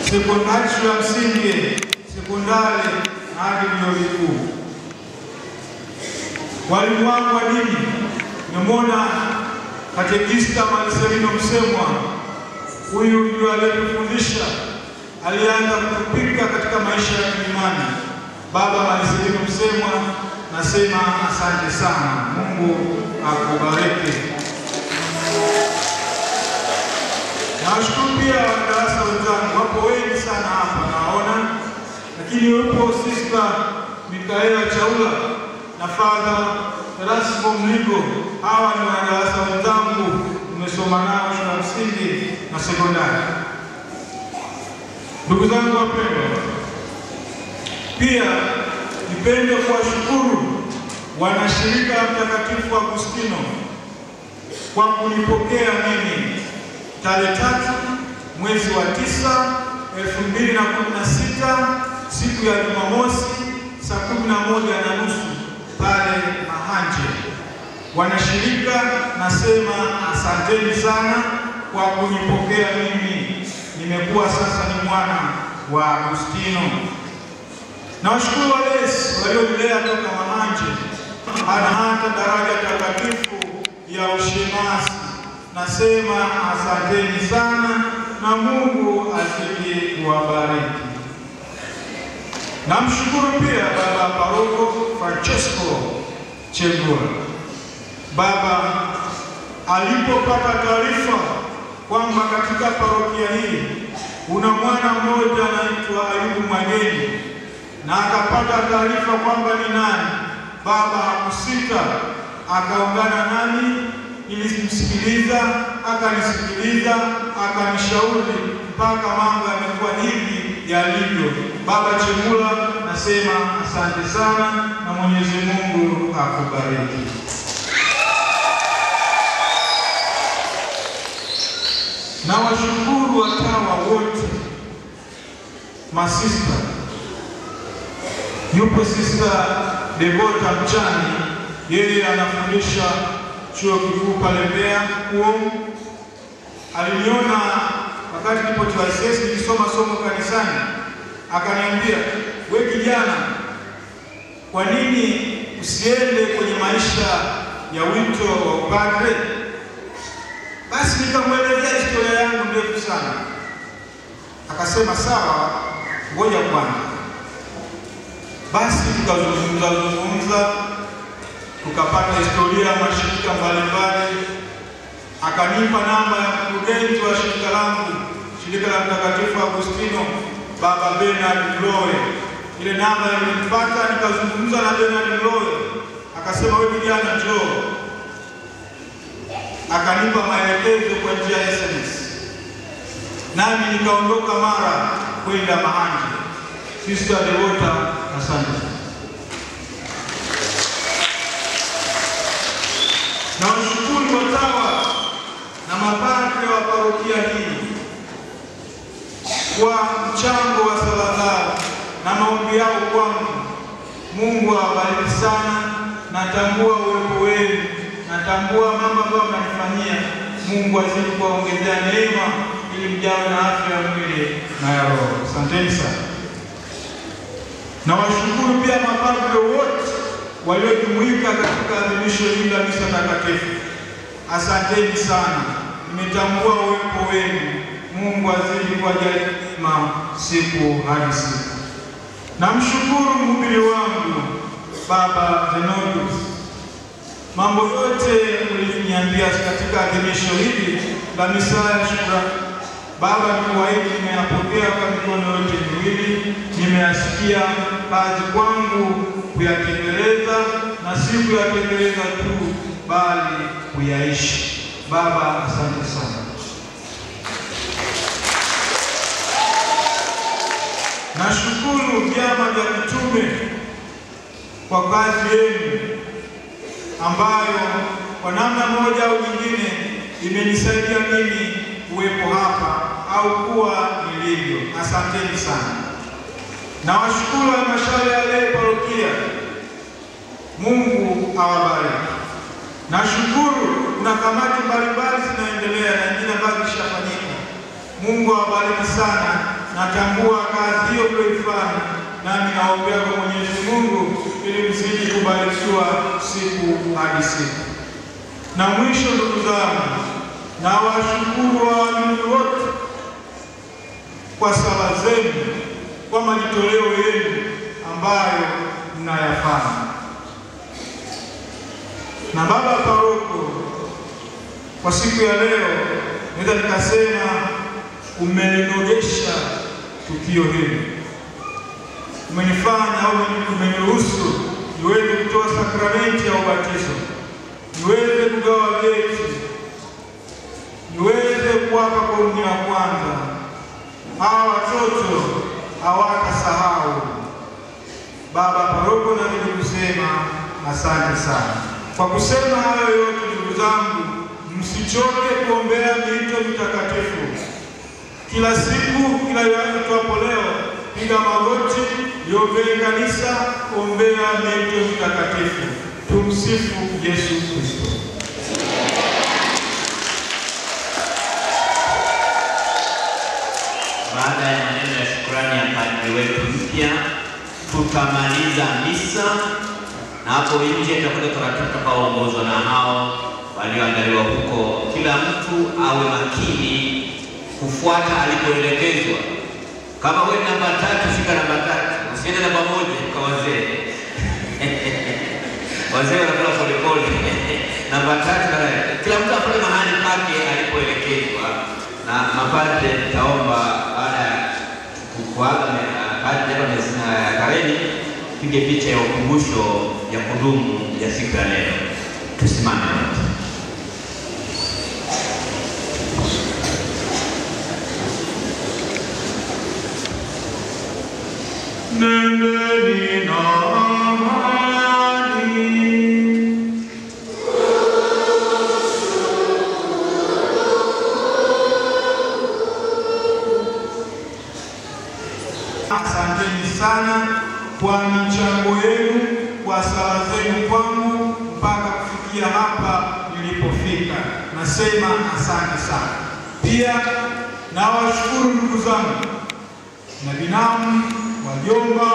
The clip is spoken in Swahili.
sekondari, shule ya msingi, sekondari hadi vyuo vikuu. Walimu wangu wa dini, nimemwona katekista Marcelino Msemwa. Huyu ndio aliyefundisha, alianza kutupika katika maisha ya imani. Baba Marcelino Msemwa, nasema asante sana. Mungu akubariki. Nawashukuru pia wanadarasa wenzangu, wapo wengi sana hapa naona, lakini yupo Sister Mikaela Chaula na Father Erasmo Mligo. Hawa ni wanadarasa wenzangu, nimesoma nao shule ya msingi na sekondari. Ndugu zangu wapendwa, pia nipende kuwashukuru wanashirika Mtakatifu Agustino kwa kunipokea mimi tarehe 3 mwezi wa 9 2016 siku ya Jumamosi saa 11:30 pale Mahanje. Wanashirika, nasema asanteni sana kwa kunipokea mimi. Nimekuwa sasa ni mwana wa Agustino. Nawashukuru walezi walionilea toka Mahanje hata daraja takatifu ya ushemasi. Nasema asanteni sana na Mungu azidi kuwabariki. Namshukuru pia Baba Paroko Francesco Chengula. Baba alipopata taarifa kwamba katika parokia hii kuna mwana mmoja anaitwa Ayubu Mwageni, na akapata taarifa kwamba ni nani, Baba hakusita, akaungana nami ili kumsikiliza, akanisikiliza, akanishauri mpaka mambo yamekuwa hivi yalivyo. Baba Chengula, nasema asante sana na Mwenyezi Mungu akubariki. Na washukuru watawa wote, masista. Yupo Sister Devota Mchani, yeye anafundisha chuo kikuu pale Mbeya Kuom. Aliniona wakati nilipotiwa ICS nikisoma somo kanisani, akaniambia, wewe kijana, kwa nini usiende kwenye maisha ya wito wa upadre? Basi nikamwelezea historia yangu ndefu sana. Akasema sawa, ngoja kwanza. Basi tukazungumza, tukapata historia ya mashirika mbalimbali. Akanipa namba ya mkurugenzi wa shirika langu, shirika la Mtakatifu Agustino, Baba Bernard Mlowe. Ile namba nilipata, nikazungumza na Bernard Mlowe. Akasema, wewe kijana njoo. Akanipa maelekezo kwa njia ya SMS. Nami nikaondoka mara kwenda Mahanje. Sister Devota, asante. Na washukuru watawa na mapadre wa parokia hii kwa mchango wa sala zao na maombi yao kwangu. Mungu awabariki sana. Natambua uwepo wenu, natambua mambo ambayo mnanifanyia. Mungu azidi kuwaongezea neema ili mjawe na afya ya mwili na ya roho. Asanteni sana. Na washukuru pia mapadre wote waliojumuika katika adhimisho hili la misa takatifu. Asanteni sana. Nimetambua uwepo wenu. Mungu azidi kuwajalia neema siku hadi siku. Namshukuru mhubiri wangu Baba Zenodius. Mambo yote mliniambia katika adhimisho hili la misa ya shukrani, Baba, nikuahidi nimeyapokea kwa mikono yote miwili. Nimeyasikia, kazi kwangu kuyatekeleza, na si kuyatekeleza tu bali kuyaishi. Baba, asante sana. Nashukuru vyama vya mitume kwa kazi yenu ambayo kwa namna moja au nyingine imenisaidia mimi kuwepo hapa au kuwa nilivyo. Asanteni sana. Na washukuru halmashauri ya leo parokia. Mungu awabariki. Nashukuru kuna kamati mbalimbali zinaendelea na nyingine ambazo zishafanyika. Mungu awabariki sana natambua kazi hiyo mlioifanya, nami naombea kwa Mwenyezi Mungu ili mzidi kubarikiwa siku hadi siku. Na mwisho, ndugu zangu, na washukuru waamini wote kwa sala zenu, kwa majitoleo yenu ambayo mnayafanya. Na baba paroko, kwa siku ya leo naweza nikasema umelinogesha tukio hili. Umenifanya au umeniruhusu niweze kutoa sakramenti ya ubatizo, niweze kugawa vyeti, niweze kuwapa komunyo ya kwanza. Hawa watoto hawatasahau. Baba paroko, na kusema asante sana. Kwa kusema hayo yote, ndugu zangu, msichoke kuombea miito mitakatifu. Kila siku, kila itwapo leo, piga magoti, liombee kanisa, ombea miito mitakatifu. Tumsifu Yesu Kristo. Baada ya maneno ya shukrani ya padri wetu mpya, tutamaliza misa, na hapo nje tutakwenda taratibu kuongozwa na hao walioandaliwa huko. Kila mtu awe makini kufuata alipoelekezwa. Kama wewe namba 3, fika namba 3, usiende namba 1 kwa wazee. Wazee wanakula polepole. Namba 3, kila mtu afanye mahali pake alipoelekezwa. Na mapadre taomba baada ya kuaga padre na kareni, pige picha ya ukumbusho ya kudumu ya siku ya leo. Tusimame wote. Nendeni na amani. Asanteni sana kwa michango yenu, kwa sala zenu kwangu mpaka kufikia hapa nilipofika. Nasema asante sana. Pia nawashukuru ndugu zangu na binamu, wajomba,